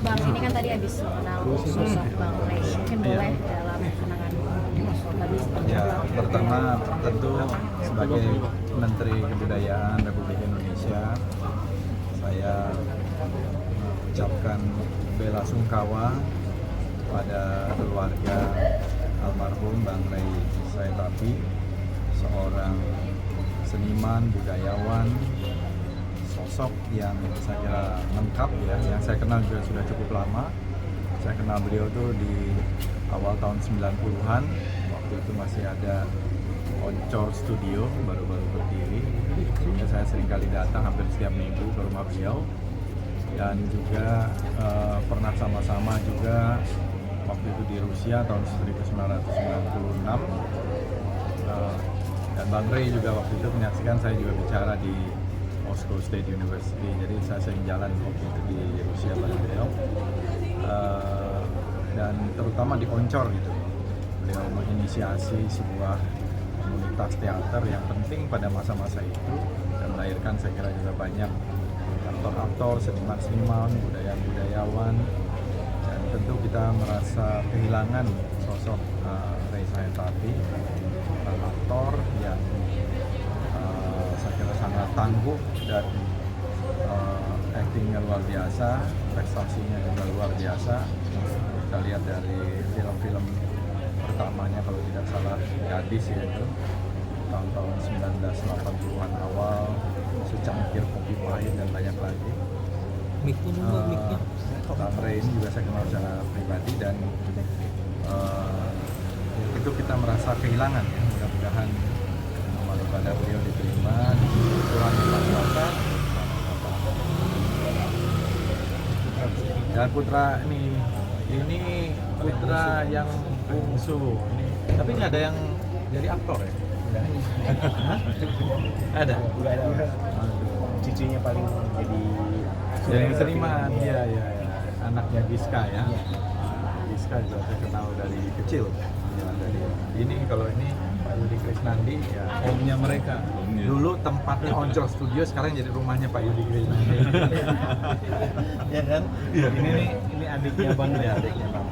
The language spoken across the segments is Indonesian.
Bang, ini kan tadi habis mengenal sosok Bang Ray, mungkin boleh dalam kenangan tadi seperti Ya, apa? pertama tentu sebagai Menteri Kebudayaan Republik Indonesia, saya mengucapkan bela sungkawa pada keluarga almarhum Bang Ray Saetapi, seorang seniman, budayawan, sosok yang saya kira lengkap ya, yang saya kenal juga sudah cukup lama. Saya kenal beliau tuh di awal tahun 90-an, waktu itu masih ada Oncor Studio, baru-baru berdiri. Ya, saya sering kali datang hampir setiap minggu ke rumah beliau. Dan juga pernah sama-sama juga waktu itu di Rusia tahun 1996. Dan Bang Ray juga waktu itu menyaksikan saya juga bicara di Moscow State University, jadi saya sering jalan waktu itu di Rusia bareng beliau. Dan terutama di Oncor gitu, beliau menginisiasi sebuah komunitas teater yang penting pada masa-masa itu dan melahirkan saya kira juga banyak aktor-aktor, seniman-seniman, budayawan, dan tentu kita merasa kehilangan sosok Ray Saetapi, aktor yang saya kira sangat tangguh dan actingnya luar biasa, prestasinya juga luar biasa. Kita lihat dari film-film pertamanya kalau tidak salah Gadis ya, itu tahun-tahun 1980-an awal, Secangkir Kopi Pahit dan banyak lagi. Bang Ray ini juga saya kenal secara pribadi dan itu kita merasa kehilangan ya. Mudah-mudahan amal ibadah beliau diterima di Tuhan Masyarakat. Dan putra ini putra yang bungsu ini, tapi nggak ada yang jadi aktor ya? Ada? Cucunya paling jadi seniman, ya. Anaknya Giska ya. Giska juga saya kenal dari kecil. Ya, ini kalau ini Pak Yudi Krisnandi ya, omnya mereka. Dulu tempatnya Oncor Studio, sekarang jadi rumahnya Pak Yudi Krisnandi. ya kan? Iya. Ini adiknya Bang ya, adiknya Bang.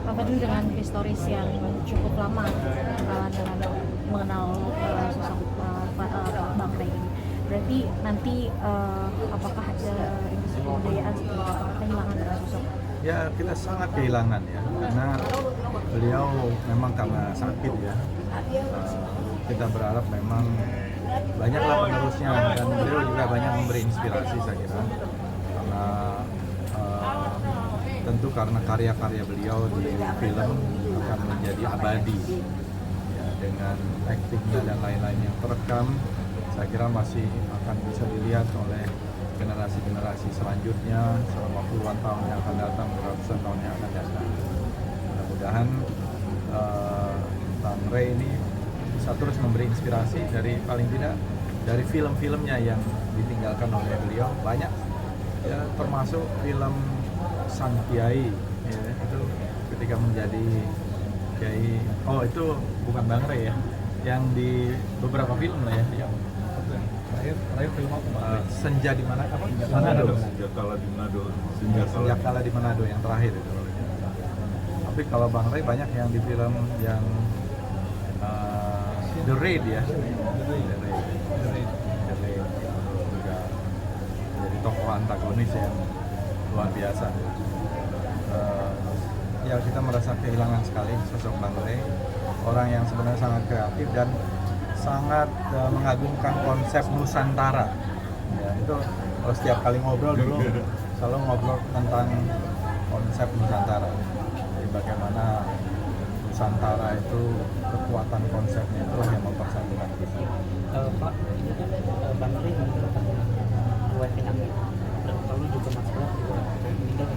Pak Fadil dengan historis yang cukup lama dengan mengenal sosok Bang Ray ini, berarti nanti apakah ada industri kebudayaan seperti apa kehilangan dari sosok? Ya kita sangat kehilangan ya, karena beliau memang karena sakit ya. Kita berharap memang banyaklah penerusnya dan beliau juga banyak memberi inspirasi saya kira. Karena tentu karena karya-karya beliau di film akan menjadi abadi ya, dengan aktingnya dan lain-lain yang terekam, saya kira masih akan bisa dilihat oleh generasi-generasi selanjutnya selama puluhan tahun yang akan datang, ratusan tahun yang akan datang. Mudah-mudahan Bang Ray ini bisa terus memberi inspirasi dari paling tidak dari film-filmnya yang ditinggalkan oleh beliau banyak ya, termasuk film Sang Kiai ya, itu ketika menjadi Kiai, itu bukan Bang Ray ya, yang di beberapa film lah ya, yang terakhir film apa? Senja di mana? Apa? Manado. Senjakala di Manado. Senjakala di Manado yang terakhir itu. Tapi kalau Bang Ray banyak yang di film yang The Raid ya. The Raid juga jadi tokoh antagonis yang luar biasa. Ya kita merasa kehilangan sekali sosok Bang Ray, orang yang sebenarnya sangat kreatif dan sangat mengagungkan konsep Nusantara. Ya, itu kalau setiap kali ngobrol dulu selalu ngobrol tentang konsep Nusantara. Jadi bagaimana Nusantara itu kekuatan konsepnya itu yang mempersatukan kita. Pak, ini kan Bang Ray menderita riwayat penyakit, dan lalu juga masalah meninggal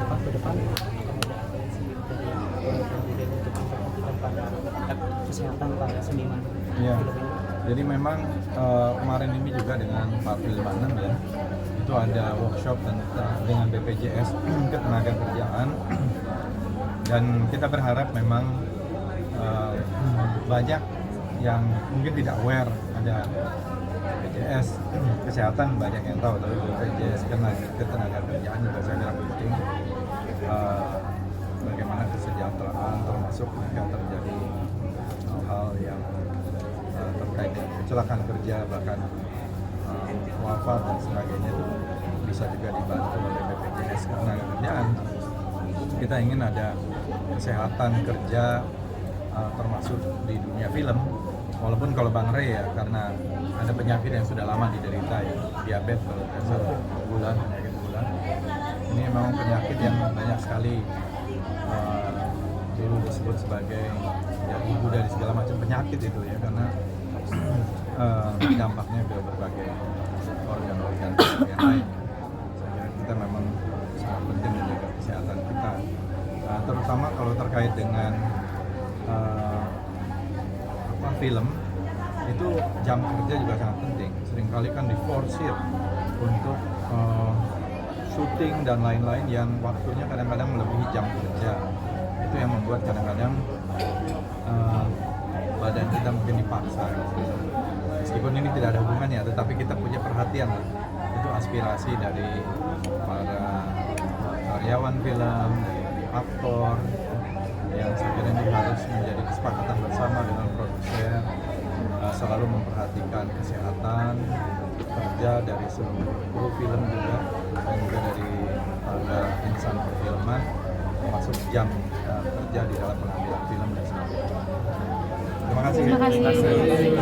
Pak ke depan akan ada atensi dari presiden untuk memperhatikan pada kesehatan para seniman. Ya, jadi memang kemarin ini juga dengan Pak Filmanem ya, itu ada workshop dengan BPJS Ketenagakerjaan, dan kita berharap memang banyak yang mungkin tidak aware ada BPJS kesehatan banyak yang tahu, tapi BPJS ketenagakerjaan juga saya kira penting. Bagaimana kesejahteraan termasuk jika terjadi hal-hal yang terkait dengan kecelakaan kerja, bahkan wafat dan sebagainya, itu bisa juga dibantu oleh BPJS ketenagakerjaan. Kita ingin ada kesehatan kerja termasuk di dunia film. Walaupun kalau Bang Rey ya, karena ada penyakit yang sudah lama diderita ya, diabetes kalau tidak salah, penyakit gula. Ini memang penyakit yang banyak sekali dulu disebut sebagai ya, ibu dari segala macam penyakit itu ya, karena dampaknya ke berbagai organ-organ yang lain. Saya kira kita memang sangat penting menjaga kesehatan kita, terutama kalau terkait dengan film itu jam kerja juga sangat penting. Seringkali kan diforsir untuk syuting dan lain-lain yang waktunya kadang-kadang melebihi jam kerja. Itu yang membuat kadang-kadang badan kita mungkin dipaksa. Meskipun ini tidak ada hubungannya, tetapi kita punya perhatian lah. Itu aspirasi dari para karyawan film, dari aktor, yang saya kira ini harus menjadi kesepakatan bersama dengan produser, selalu memperhatikan kesehatan kerja dari seluruh kru film juga, dan juga dari para insan perfilman, termasuk jam kerja di dalam pengambilan film dan sebagainya. Terima kasih. Terima kasih.